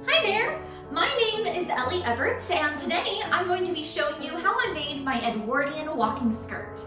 Hi there! My name is Ellie Eberts, and today I'm going to be showing you how I made my Edwardian walking skirt.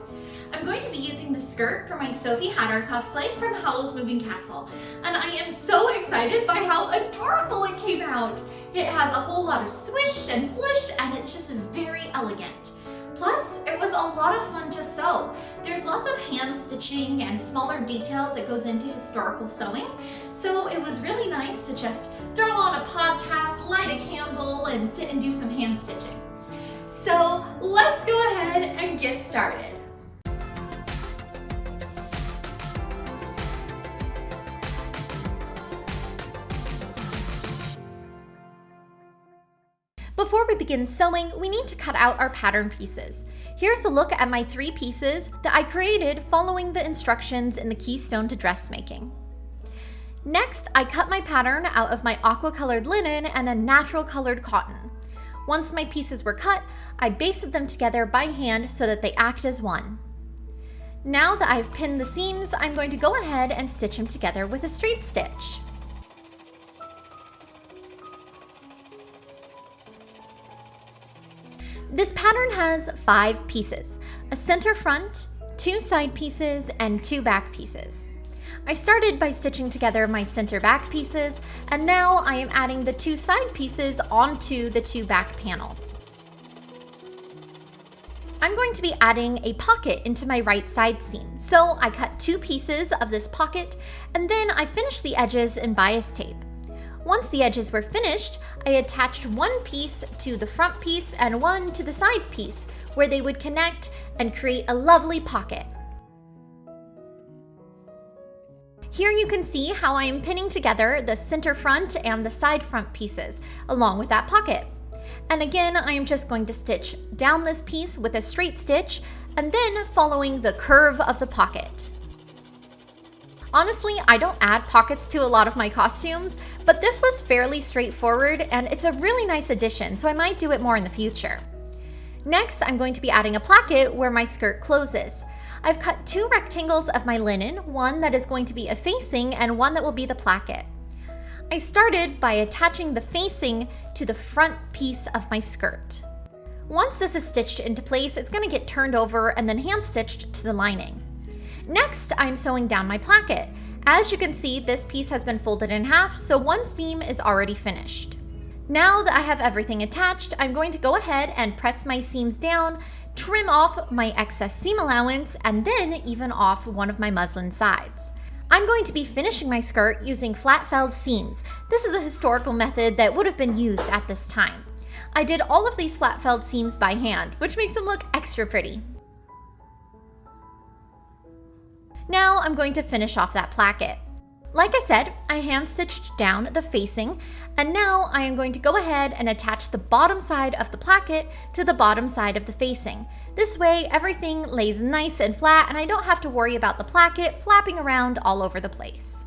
I'm going to be using the skirt for my Sophie Hatter cosplay from Howl's Moving Castle, and I am so excited by how adorable it came out! It has a whole lot of swish and flush, and it's just very elegant. Plus, it was a lot of fun to sew. There's lots of hand stitching and smaller details that goes into historical sewing, so it was really nice to just throw on a podcast, light a candle, and sit and do some hand stitching. So let's go ahead and get started. Before we begin sewing, we need to cut out our pattern pieces. Here's a look at my 3 pieces that I created following the instructions in the Keystone to Dressmaking. Next, I cut my pattern out of my aqua-colored linen and a natural colored cotton. Once my pieces were cut, I basted them together by hand so that they act as one. Now that I've pinned the seams, I'm going to go ahead and stitch them together with a straight stitch. This pattern has 5 pieces, a center front, 2 side pieces, and 2 back pieces. I started by stitching together my center back pieces, and now I am adding the 2 side pieces onto the 2 back panels. I'm going to be adding a pocket into my right side seam, so I cut 2 pieces of this pocket, and then I finished the edges in bias tape. Once the edges were finished, I attached 1 piece to the front piece and 1 to the side piece, where they would connect and create a lovely pocket. Here you can see how I am pinning together the center front and the side front pieces, along with that pocket. And again, I am just going to stitch down this piece with a straight stitch, and then following the curve of the pocket. Honestly, I don't add pockets to a lot of my costumes, but this was fairly straightforward and it's a really nice addition, so I might do it more in the future. Next, I'm going to be adding a placket where my skirt closes. I've cut 2 rectangles of my linen, one that is going to be a facing and one that will be the placket. I started by attaching the facing to the front piece of my skirt. Once this is stitched into place, it's going to get turned over and then hand stitched to the lining. Next, I'm sewing down my placket. As you can see, this piece has been folded in half, so 1 seam is already finished. Now that I have everything attached, I'm going to go ahead and press my seams down, trim off my excess seam allowance, and then even off one of my muslin sides. I'm going to be finishing my skirt using flat felled seams. This is a historical method that would have been used at this time. I did all of these flat felled seams by hand, which makes them look extra pretty. Now I'm going to finish off that placket. Like I said, I hand stitched down the facing, and now I am going to go ahead and attach the bottom side of the placket to the bottom side of the facing. This way everything lays nice and flat and I don't have to worry about the placket flapping around all over the place.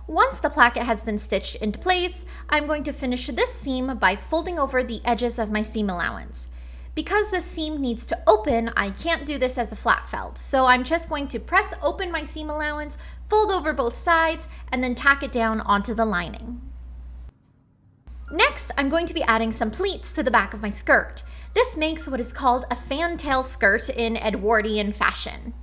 Once the placket has been stitched into place, I'm going to finish this seam by folding over the edges of my seam allowance. Because this seam needs to open, I can't do this as a flat felt, so I'm just going to press open my seam allowance, fold over both sides, and then tack it down onto the lining. Next, I'm going to be adding some pleats to the back of my skirt. This makes what is called a fantail skirt in Edwardian fashion.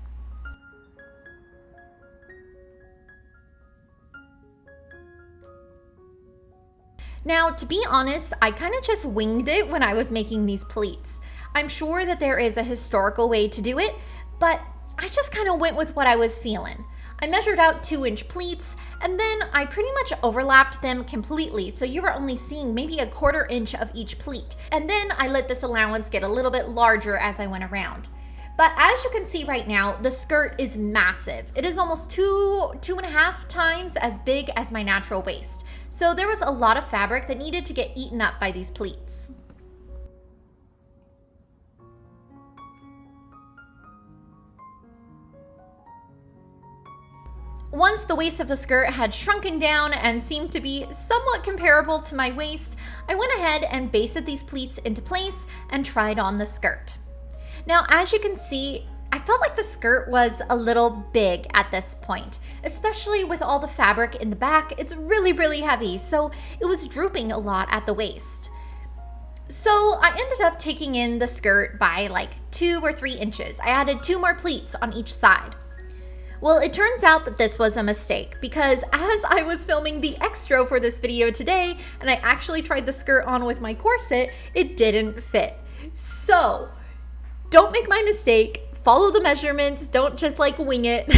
Now, to be honest, I kind of just winged it when I was making these pleats. I'm sure that there is a historical way to do it, but I just kind of went with what I was feeling. I measured out 2-inch pleats, and then I pretty much overlapped them completely, so you were only seeing maybe a 1/4 inch of each pleat. And then I let this allowance get a little bit larger as I went around. But as you can see right now, the skirt is massive. It is almost 2.5 times as big as my natural waist. So there was a lot of fabric that needed to get eaten up by these pleats. Once the waist of the skirt had shrunken down and seemed to be somewhat comparable to my waist, I went ahead and basted these pleats into place and tried on the skirt. Now, as you can see, I felt like the skirt was a little big at this point, especially with all the fabric in the back. It's really, really heavy, so it was drooping a lot at the waist. So I ended up taking in the skirt by like 2 or 3 inches. I added 2 more pleats on each side. Well, it turns out that this was a mistake because as I was filming the extra for this video today and I actually tried the skirt on with my corset, it didn't fit. So don't make my mistake, follow the measurements, don't just like wing it.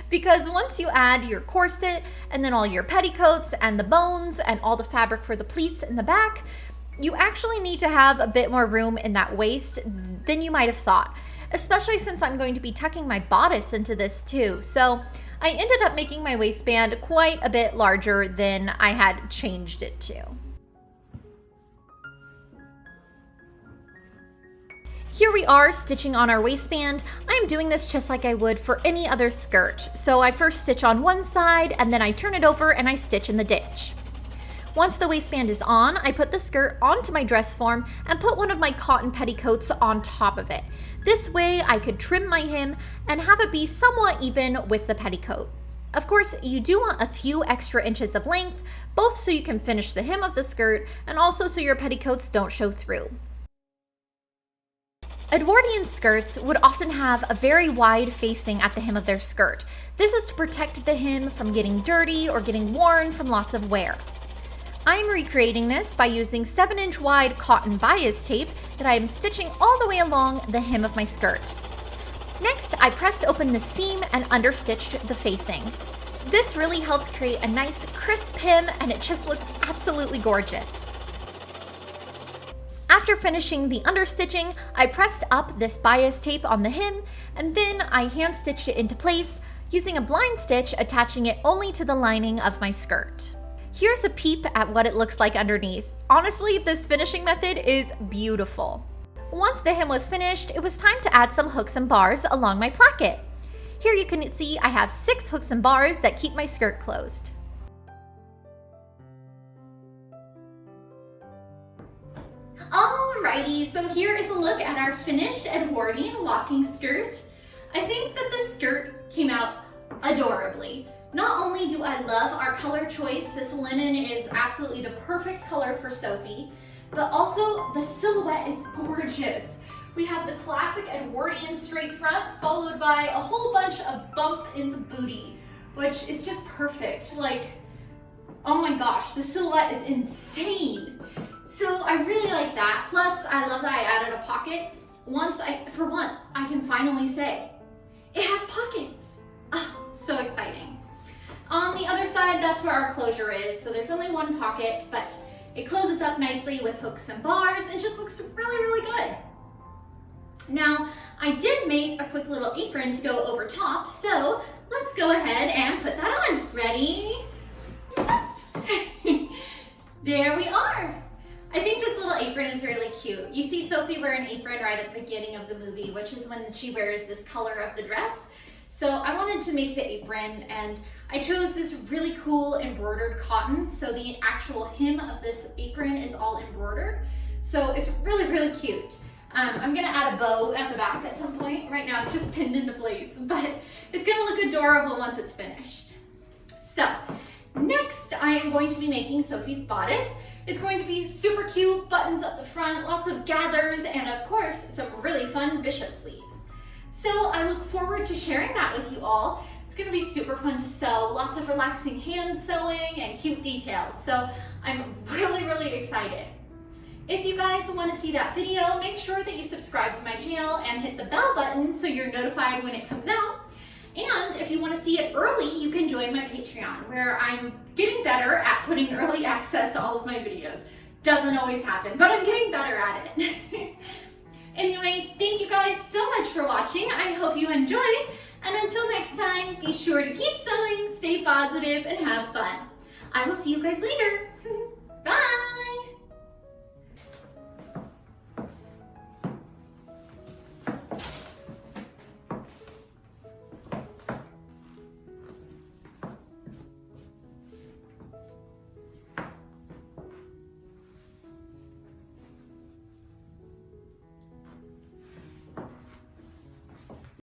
Because once you add your corset and then all your petticoats and the bones and all the fabric for the pleats in the back, you actually need to have a bit more room in that waist than you might have thought, especially since I'm going to be tucking my bodice into this too. So I ended up making my waistband quite a bit larger than I had changed it to. Here we are stitching on our waistband. I'm doing this just like I would for any other skirt. So I first stitch on one side and then I turn it over and I stitch in the ditch. Once the waistband is on, I put the skirt onto my dress form and put one of my cotton petticoats on top of it. This way I could trim my hem and have it be somewhat even with the petticoat. Of course, you do want a few extra inches of length, both so you can finish the hem of the skirt and also so your petticoats don't show through. Edwardian skirts would often have a very wide facing at the hem of their skirt. This is to protect the hem from getting dirty or getting worn from lots of wear. I'm recreating this by using 7-inch wide cotton bias tape that I am stitching all the way along the hem of my skirt. Next, I pressed open the seam and understitched the facing. This really helps create a nice crisp hem and it just looks absolutely gorgeous. After finishing the understitching, I pressed up this bias tape on the hem and then I hand stitched it into place using a blind stitch, attaching it only to the lining of my skirt. Here's a peep at what it looks like underneath. Honestly, this finishing method is beautiful. Once the hem was finished, it was time to add some hooks and bars along my placket. Here you can see I have 6 hooks and bars that keep my skirt closed. Alrighty, so here is a look at our finished Edwardian walking skirt. I think that the skirt came out adorably. Not only do I love our color choice, this linen is absolutely the perfect color for Sophie, but also the silhouette is gorgeous. We have the classic Edwardian straight front followed by a whole bunch of bump in the booty, which is just perfect. Like, oh my gosh, the silhouette is insane. So I really like that. Plus, I love that I added a pocket. For once, I can finally say, it has pockets. Oh, so exciting. On the other side, that's where our closure is. So there's only one pocket, but it closes up nicely with hooks and bars. It just looks really, really good. Now, I did make a quick little apron to go over top, so let's go ahead and put that on. Ready? There we are. I think this little apron is really cute. You see Sophie wear an apron right at the beginning of the movie, which is when she wears this color of the dress. So I wanted to make the apron and I chose this really cool embroidered cotton. So the actual hem of this apron is all embroidered. So it's really, really cute. I'm gonna add a bow at the back at some point. Right now it's just pinned into place, but it's gonna look adorable once it's finished. So next I am going to be making Sophie's bodice. It's going to be super cute, buttons up the front, lots of gathers, and of course, some really fun bishop sleeves. So I look forward to sharing that with you all. It's gonna be super fun to sew, lots of relaxing hand sewing and cute details. So I'm really, really excited. If you guys want to see that video, make sure that you subscribe to my channel and hit the bell button so you're notified when it comes out. And if you want to see it early, you can join my Patreon, where I'm getting better at putting early access to all of my videos. Doesn't always happen, but I'm getting better at it. Anyway, thank you guys so much for watching. I hope you enjoyed. And until next time, be sure to keep sewing, stay positive, and have fun. I will see you guys later. Bye!